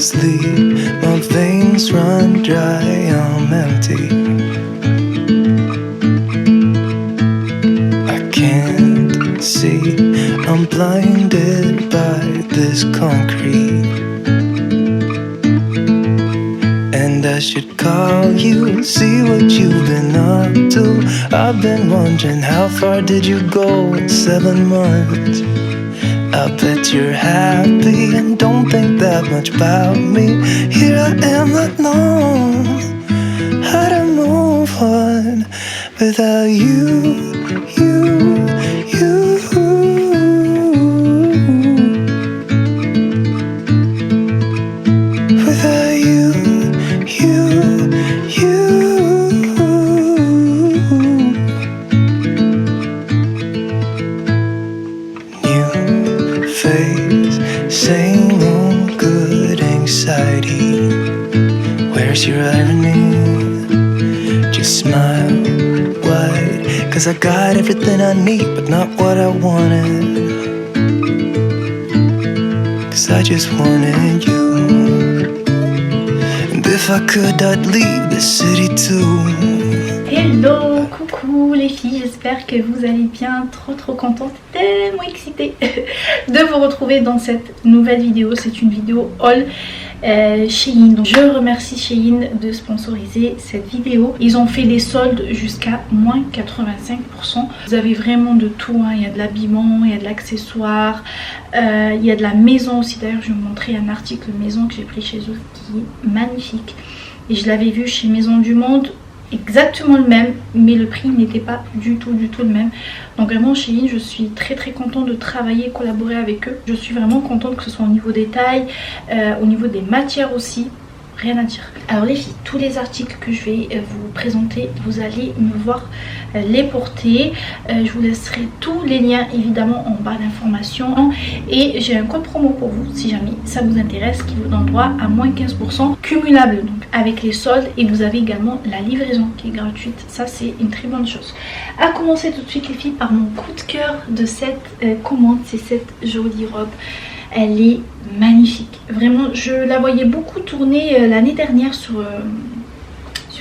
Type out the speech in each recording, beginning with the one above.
sleep, my veins run dry, I'm empty. I can't see, I'm blinded by this concrete. And I should call you, see what you've been up to. I've been wondering, how far did you go in 7 months? I bet you're happy and don't think that much about me. Here I am, not knowing how to move on without you. Without you. New face, same old good anxiety. Where's your irony? Just smile wide, 'cause I got everything I need, but not what I wanted. 'Cause I just wanted you. And if I could, I'd leave the city too. Hello, coucou les filles, j'espère que vous allez bien, trop contente, tellement excitée de vous retrouver dans cette nouvelle vidéo. C'est une vidéo haul Shein. Donc je remercie Shein de sponsoriser cette vidéo. Ils ont fait les soldes jusqu'à moins 85%. Vous avez vraiment de tout, hein. Il y a de l'habillement, il y a de l'accessoire, il y a de la maison aussi. D'ailleurs je vais vous montrer un article maison que j'ai pris chez eux qui est magnifique. Et je l'avais vu chez Maison du Monde, exactement le même, mais le prix n'était pas du tout le même. Donc vraiment Shein, je suis très contente de travailler et collaborer avec eux. Je suis vraiment contente, que ce soit au niveau des tailles, au niveau des matières aussi, rien à dire. Alors les filles, tous les articles que je vais vous présenter, vous allez me voir les porter. Je vous laisserai tous les liens évidemment en barre d'informations. Et j'ai un code promo pour vous si jamais ça vous intéresse, qui vous donne droit à moins 15% cumulable, donc avec les soldes. Et vous avez également la livraison qui est gratuite. Ça c'est une très bonne chose. À commencer tout de suite les filles par mon coup de cœur de cette commande. C'est cette jolie robe. Elle est magnifique. Vraiment, je la voyais beaucoup tourner l'année dernière sur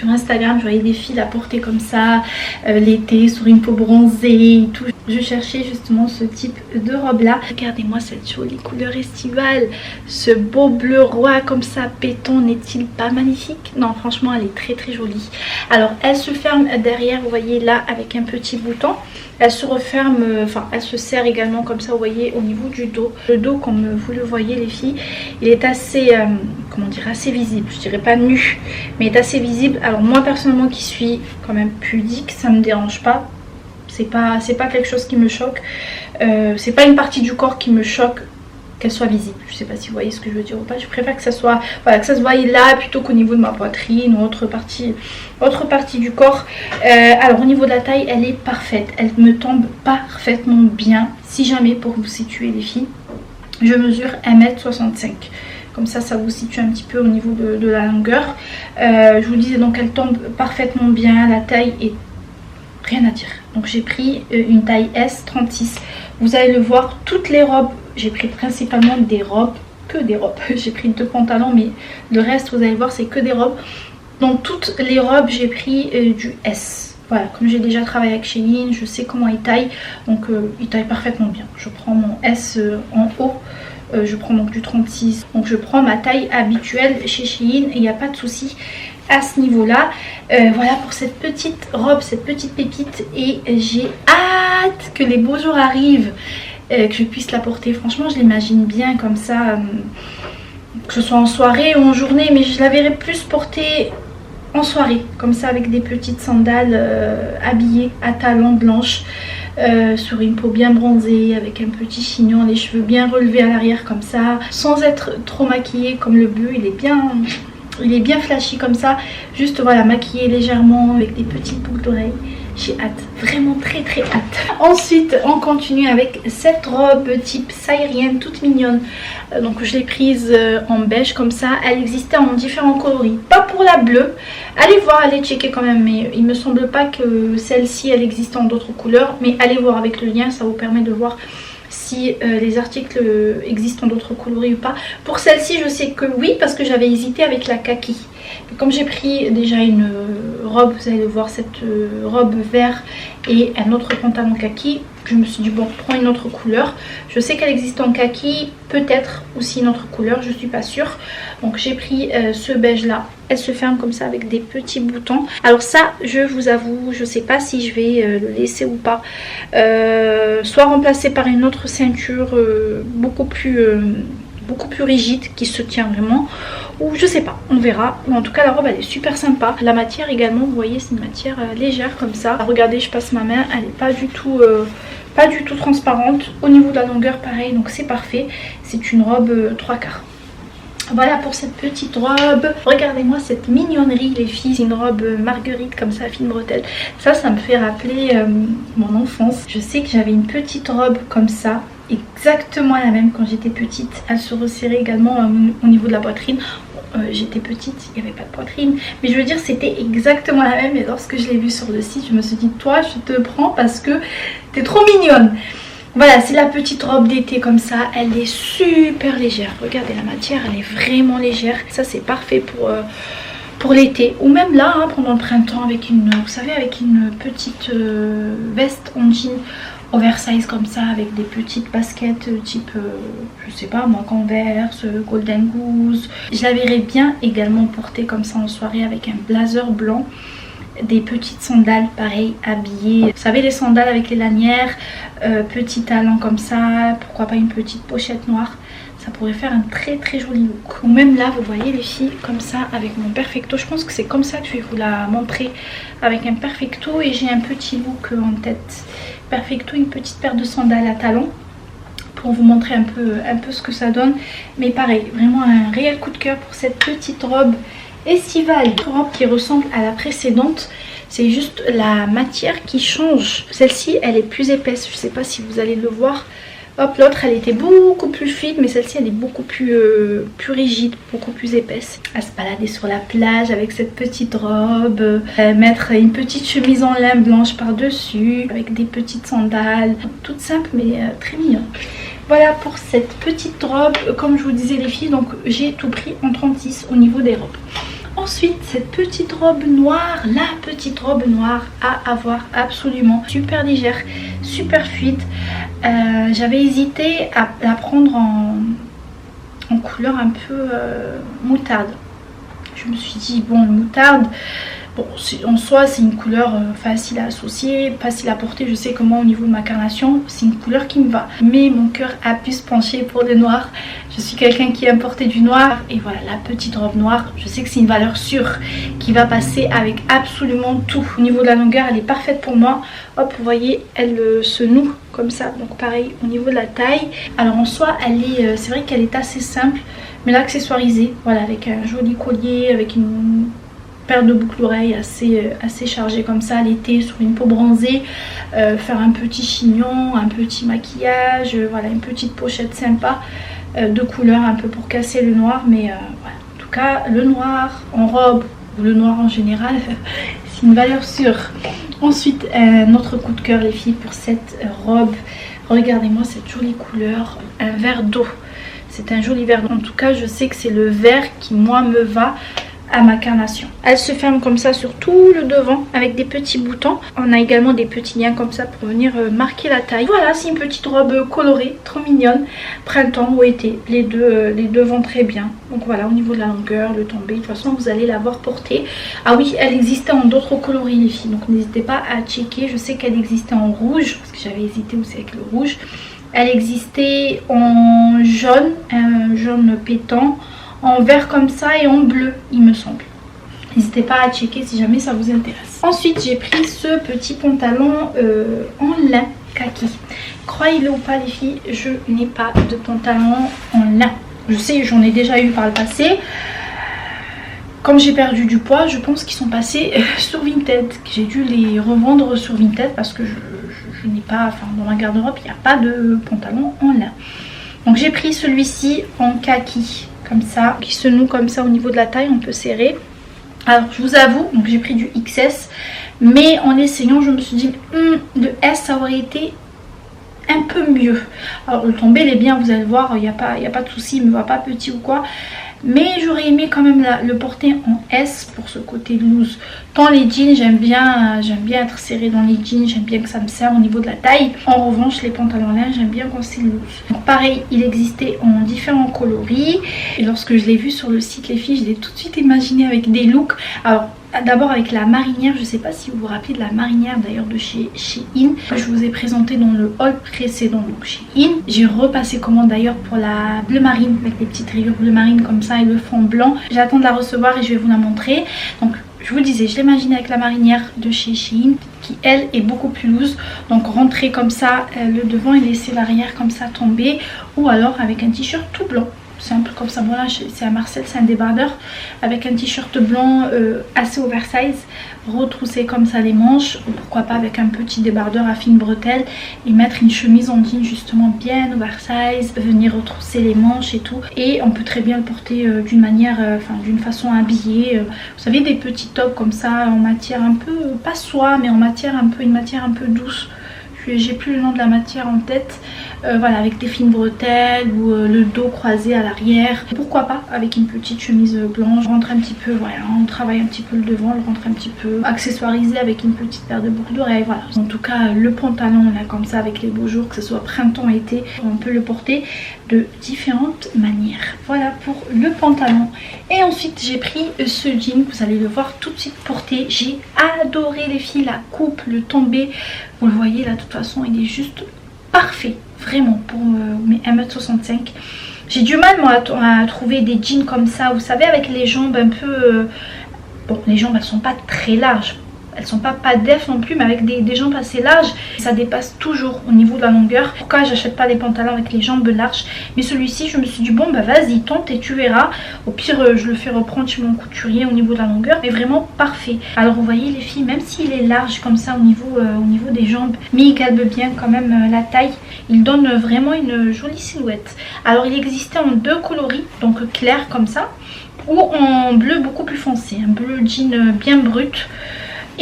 Instagram. Je voyais des filles la porter comme ça l'été sur une peau bronzée et tout. Je cherchais justement ce type de robe là. Regardez-moi cette jolie couleur estivale. Ce beau bleu roi comme ça péton, n'est-il pas magnifique? Non, franchement elle est très jolie. Alors elle se ferme derrière, vous voyez là, avec un petit bouton. Elle se referme, enfin elle se serre également comme ça, vous voyez, au niveau du dos. Le dos, comme vous le voyez les filles, il est assez, comment dire, assez visible. Je dirais pas nu, mais il est assez visible. Alors moi personnellement qui suis quand même pudique, ça me dérange pas. C'est pas quelque chose qui me choque. C'est pas une partie du corps qui me choque qu'elle soit visible. Je sais pas si vous voyez ce que je veux dire ou pas. Je préfère que ça soit, voilà, que ça se voie là plutôt qu'au niveau de ma poitrine ou autre partie du corps. Alors au niveau de la taille, elle est parfaite. Elle me tombe parfaitement bien. Si jamais, pour vous situer les filles, je mesure 1m65. Comme ça vous situe un petit peu au niveau de la longueur. Je vous disais donc, elle tombe parfaitement bien. La taille est rien à dire. Donc j'ai pris une taille S 36. Vous allez le voir, toutes les robes, j'ai pris principalement des robes, que des robes. J'ai pris 2 pantalons, mais le reste, vous allez voir, c'est que des robes. Donc toutes les robes, j'ai pris du S. Voilà, comme j'ai déjà travaillé avec Shein, je sais comment ils taillent. Donc ils taillent parfaitement bien. Je prends mon S en haut. Je prends donc du 36. Donc je prends ma taille habituelle chez Shein et il n'y a pas de souci à ce niveau là. Voilà pour cette petite robe, cette petite pépite. Et j'ai hâte que les beaux jours arrivent, que je puisse la porter. Franchement je l'imagine bien comme ça, que ce soit en soirée ou en journée, mais je la verrai plus portée en soirée, comme ça, avec des petites sandales habillées à talons blanches, sur une peau bien bronzée, avec un petit chignon, les cheveux bien relevés à l'arrière comme ça, sans être trop maquillée. Comme le bleu, il est bien flashy comme ça, juste voilà, maquillé légèrement avec des petites boucles d'oreilles. J'ai hâte, vraiment très hâte. Ensuite on continue avec cette robe type saïrienne, toute mignonne. Donc je l'ai prise en beige comme ça. Elle existait en différents coloris, pas pour la bleue. Allez voir, allez checker quand même, mais il me semble pas que celle-ci elle existe en d'autres couleurs. Mais allez voir avec le lien, ça vous permet de voir si les articles existent en d'autres coloris ou pas. Pour celle-ci je sais que oui, parce que j'avais hésité avec la kaki. Mais comme j'ai pris déjà une robe, vous allez le voir, cette robe vert et un autre pantalon kaki, je me suis dit bon, prends une autre couleur. Je sais qu'elle existe en kaki, peut-être aussi une autre couleur, je suis pas sûre. Donc j'ai pris ce beige là. Elle se ferme comme ça avec des petits boutons. Alors ça, je vous avoue, je sais pas si je vais le laisser ou pas. Soit remplacé par une autre ceinture beaucoup plus rigide qui se tient vraiment, ou je sais pas, on verra. Mais en tout cas la robe elle est super sympa. La matière également, vous voyez, c'est une matière légère comme ça. Regardez, je passe ma main, elle est pas du tout transparente. Au niveau de la longueur pareil, donc c'est parfait. C'est une robe 3/4. Voilà pour cette petite robe. Regardez-moi cette mignonnerie les filles. C'est une robe marguerite comme ça, fine bretelle. Ça me fait rappeler mon enfance. Je sais que j'avais une petite robe comme ça, exactement la même quand j'étais petite. Elle se resserrait également au niveau de la poitrine. J'étais petite, il n'y avait pas de poitrine, mais je veux dire c'était exactement la même. Et lorsque je l'ai vue sur le site, je me suis dit toi je te prends parce que t'es trop mignonne. Voilà, c'est la petite robe d'été comme ça. Elle est super légère. Regardez la matière, elle est vraiment légère. Ça c'est parfait pour l'été, ou même là hein, pendant le printemps avec une, vous savez, avec une petite veste en jean oversize comme ça, avec des petites baskets type je sais pas moi, Converse, Golden Goose. Je la verrais bien également portée comme ça en soirée avec un blazer blanc, des petites sandales pareil habillées, vous savez les sandales avec les lanières, petit talon comme ça, pourquoi pas une petite pochette noire. Ça pourrait faire un très très joli look. Ou même là vous voyez les filles comme ça avec mon perfecto. Je pense que c'est comme ça que je vais vous la montrer, avec un perfecto, et j'ai un petit look en tête. Perfecto, une petite paire de sandales à talons pour vous montrer un peu ce que ça donne. Mais pareil, vraiment un réel coup de cœur pour cette petite robe estivale. Une robe qui ressemble à la précédente, c'est juste la matière qui change. Celle-ci elle est plus épaisse, je sais pas si vous allez le voir. Hop, l'autre elle était beaucoup plus fine, mais celle-ci elle est beaucoup plus rigide, beaucoup plus épaisse. À se balader sur la plage avec cette petite robe, mettre une petite chemise en lin blanche par dessus, avec des petites sandales, toute simple mais très mignonne. Voilà pour cette petite robe. Comme je vous disais les filles, donc j'ai tout pris en 36 au niveau des robes. Ensuite, cette petite robe noire, la petite robe noire à avoir absolument, super légère, super fluide. J'avais hésité à la prendre en couleur un peu moutarde. Je me suis dit bon, le moutarde, bon, en soi c'est une couleur facile à associer, facile à porter. Je sais comment au niveau de ma carnation, c'est une couleur qui me va. Mais mon cœur a pu se pencher pour le noir. Je suis quelqu'un qui aime porter du noir. Et voilà, la petite robe noire, je sais que c'est une valeur sûre qui va passer avec absolument tout. Au niveau de la longueur, elle est parfaite pour moi. Hop, vous voyez, elle se noue comme ça. Donc pareil, au niveau de la taille. Alors en soi, c'est vrai qu'elle est assez simple, mais l'accessoiriser, voilà, avec un joli collier, avec une paire de boucles d'oreilles assez chargée comme ça l'été sur une peau bronzée, faire un petit chignon, un petit maquillage, voilà, une petite pochette sympa de couleur un peu pour casser le noir. Mais voilà, en tout cas le noir en robe ou le noir en général c'est une valeur sûre. Ensuite, notre coup de cœur les filles pour cette robe, regardez-moi cette jolie couleur, un vert d'eau. C'est un joli vert. En tout cas, je sais que c'est le vert qui, moi, me va à ma carnation. Elle se ferme comme ça sur tout le devant avec des petits boutons. On a également des petits liens comme ça pour venir marquer la taille. Voilà, c'est une petite robe colorée, trop mignonne. Printemps ou été, les deux vont très bien. Donc voilà, au niveau de la longueur, le tombé, de toute façon, vous allez l'avoir portée. Ah oui, elle existait en d'autres coloris, les filles. Donc n'hésitez pas à checker. Je sais qu'elle existait en rouge, parce que j'avais hésité aussi avec le rouge. Elle existait en jaune, un jaune pétant, en vert comme ça et en bleu il me semble. N'hésitez pas à checker si jamais ça vous intéresse. Ensuite j'ai pris ce petit pantalon en lin kaki. Croyez-le ou pas les filles, je n'ai pas de pantalon en lin. Je sais, j'en ai déjà eu par le passé. Comme j'ai perdu du poids, je pense qu'ils sont passés sur Vinted. J'ai dû les revendre sur Vinted parce que je n'ai pas, enfin dans ma garde-robe il n'y a pas de pantalon en lin. Donc j'ai pris celui-ci en kaki comme ça, qui se noue comme ça au niveau de la taille, on peut serrer. Alors je vous avoue, donc j'ai pris du XS, mais en essayant je me suis dit le S ça aurait été un peu mieux. Alors le tombé il est bien, vous allez voir, il n'y a pas de souci, il ne me va pas petit ou quoi. Mais j'aurais aimé quand même le porter en S pour ce côté loose. Dans les jeans, j'aime bien être serré dans les jeans, j'aime bien que ça me serre au niveau de la taille. En revanche, les pantalons laine, j'aime bien quand c'est loose. Donc pareil, il existait en différents coloris. Et lorsque je l'ai vu sur le site, les filles, je l'ai tout de suite imaginé avec des looks. Alors d'abord avec la marinière, je ne sais pas si vous vous rappelez de la marinière d'ailleurs de chez In. Je vous ai présenté dans le haul précédent, donc chez In. J'ai repassé commande d'ailleurs pour la bleu marine avec des petites rayures bleu marine comme ça et le fond blanc. J'attends de la recevoir et je vais vous la montrer. Donc je vous disais, je l'imagine avec la marinière de chez In qui elle est beaucoup plus loose. Donc rentrer comme ça le devant et laisser l'arrière comme ça tomber, ou alors avec un t-shirt tout blanc. Simple comme ça. Bon là c'est à Marcel, c'est un débardeur avec un t-shirt blanc assez oversize, retrousser comme ça les manches, ou pourquoi pas avec un petit débardeur à fine bretelle et mettre une chemise en jean justement bien oversize, venir retrousser les manches et tout. Et on peut très bien le porter d'une manière, d'une façon habillée, vous savez, des petits tops comme ça en matière un peu, pas soie, mais en matière un peu, une matière un peu douce. J'ai plus le nom de la matière en tête. Voilà, avec des fines bretelles ou le dos croisé à l'arrière. Pourquoi pas avec une petite chemise blanche. Je rentre un petit peu, voilà, on travaille un petit peu le devant, le rentre un petit peu accessoirisé avec une petite paire de boucles d'oreilles. Voilà. En tout cas, le pantalon là comme ça avec les beaux jours, que ce soit printemps, été, on peut le porter de différentes manières. Voilà pour le pantalon. Et ensuite j'ai pris ce jean, vous allez le voir tout de suite porté. J'ai adoré les filles, la coupe, le tombé. Vous le voyez là, de toute façon il est juste parfait, vraiment, pour mes 1m65. J'ai du mal moi à trouver des jeans comme ça, vous savez, avec les jambes un peu... bon, les jambes elles sont pas très larges, elles sont pas def non plus, mais avec des jambes assez larges, ça dépasse toujours au niveau de la longueur. Pourquoi j'achète pas des pantalons avec les jambes larges? Mais celui-ci, je me suis dit bon bah vas-y, tente et tu verras. Au pire je le fais reprendre chez mon couturier au niveau de la longueur, mais vraiment parfait. Alors vous voyez les filles, même s'il est large comme ça au niveau des jambes, mais il galbe bien quand même la taille, il donne vraiment une jolie silhouette. Alors il existait en deux coloris, donc clair comme ça, ou en bleu beaucoup plus foncé, un bleu jean bien brut.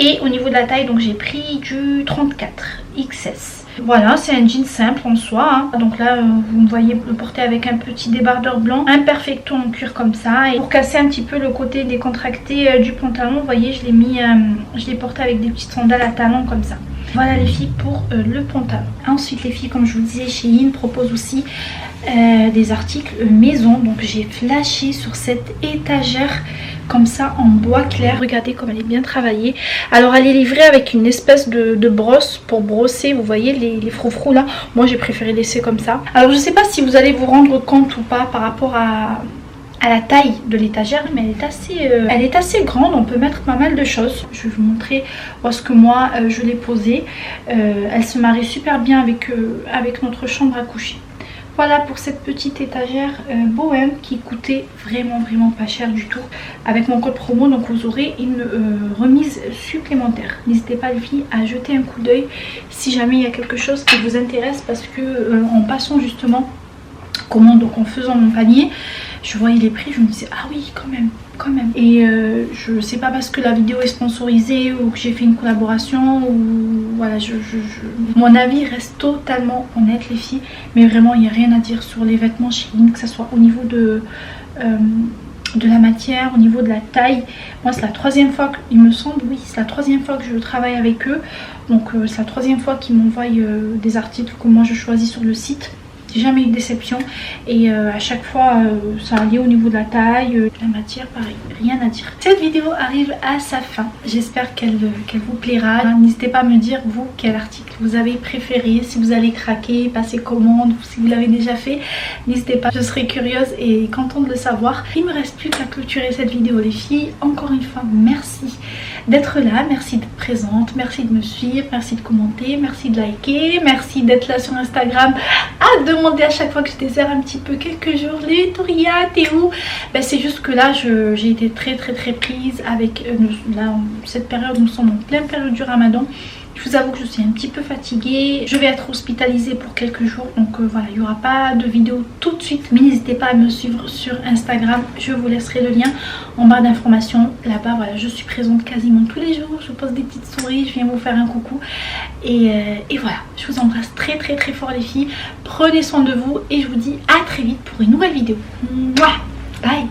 Et au niveau de la taille, donc j'ai pris du 34 XS. Voilà, c'est un jean simple en soi, hein. Donc là vous me voyez le porter avec un petit débardeur blanc, un perfecto en cuir comme ça. Et pour casser un petit peu le côté décontracté du pantalon, vous voyez, je l'ai porté avec des petites sandales à talons comme ça. Voilà les filles pour le pantalon. Ensuite les filles, comme je vous disais, chez In propose aussi des articles maison. Donc j'ai flashé sur cette étagère comme ça en bois clair. Regardez comme elle est bien travaillée. Alors elle est livrée avec une espèce de brosse pour brosser, vous voyez les froufrous là. Moi j'ai préféré laisser comme ça. Alors je sais pas si vous allez vous rendre compte ou pas par rapport à la taille de l'étagère, mais elle est assez grande, on peut mettre pas mal de choses. Je vais vous montrer où est-ce que moi je l'ai posée. Elle se marie super bien avec notre chambre à coucher. Voilà pour cette petite étagère Bohème qui coûtait vraiment pas cher du tout. Avec mon code promo, donc vous aurez une remise supplémentaire. N'hésitez pas les filles à jeter un coup d'œil si jamais il y a quelque chose qui vous intéresse, parce que en passant justement commande, donc en faisant mon panier, je voyais les prix, je me disais ah oui quand même. Et je sais pas parce que la vidéo est sponsorisée ou que j'ai fait une collaboration ou voilà, mon avis reste totalement honnête les filles, mais vraiment il n'y a rien à dire sur les vêtements chez In, que ce soit au niveau de la matière, au niveau de la taille. Moi c'est la troisième fois il me semble, oui c'est la troisième fois que je travaille avec eux, donc c'est la troisième fois qu'ils m'envoient des articles que moi je choisis sur le site. J'ai jamais eu de déception et à chaque fois ça allait au niveau de la taille, la matière, pareil, rien à dire. Cette vidéo arrive à sa fin, j'espère qu'elle vous plaira. N'hésitez pas à me dire vous quel article vous avez préféré, si vous allez craquer, passer commande, ou si vous l'avez déjà fait, n'hésitez pas, je serai curieuse et contente de le savoir. Il me reste plus qu'à clôturer cette vidéo les filles. Encore une fois merci d'être là, merci d'être présente, merci de me suivre, merci de commenter, merci de liker, merci d'être là sur Instagram à demander à chaque fois que je désert un petit peu quelques jours les Touria, t'es où? Ben, c'est juste que là j'ai été très prise avec là, cette période, nous sommes en pleine période du Ramadan. Je vous avoue que je suis un petit peu fatiguée. Je vais être hospitalisée pour quelques jours. Donc voilà, il n'y aura pas de vidéo tout de suite. Mais n'hésitez pas à me suivre sur Instagram. Je vous laisserai le lien en barre d'informations. Là-bas, voilà, je suis présente quasiment tous les jours. Je pose des petites stories, je viens vous faire un coucou. Et voilà, je vous embrasse très fort les filles. Prenez soin de vous et je vous dis à très vite pour une nouvelle vidéo. Mouah. Bye.